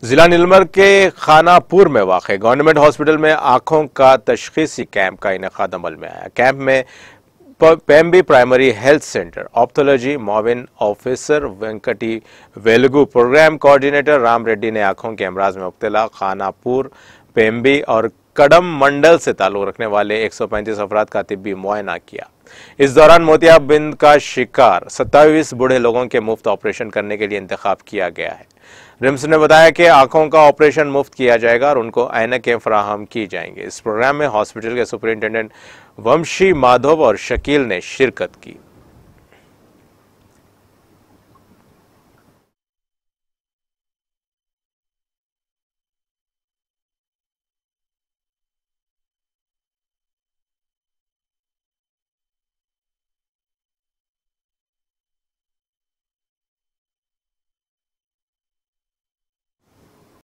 जिला नीलमर के खानापुर में वाक़े गवर्नमेंट हॉस्पिटल में आंखों का तशख़ीसी कैंप का इनेकाद अमल में आया। कैंप में Pembi primary health centre ophthalmology मुआविन officer Venkati Velugu, programme coordinator Ram Reddy ने आंखों के अमराज में मुब्तला खानापुर, पेम्बी और कड़म मंडल से ताल्लुक़ रखने वाले 135 अफराद का तिब्बी मुआयना किया। इस दौरान मोतियाबिंद का शिकार 27 बूढ़े लोगों के मुफ्त ऑपरेशन करने के लिए इंतखाब किया गया है। रिम्स ने बताया कि आंखों का ऑपरेशन मुफ्त किया जाएगा और उनको ऐनकें फराहम की जाएंगी। इस प्रोग्राम में हॉस्पिटल के सुपरिंटेंडेंट वंशी माधव और शकील ने शिरकत की।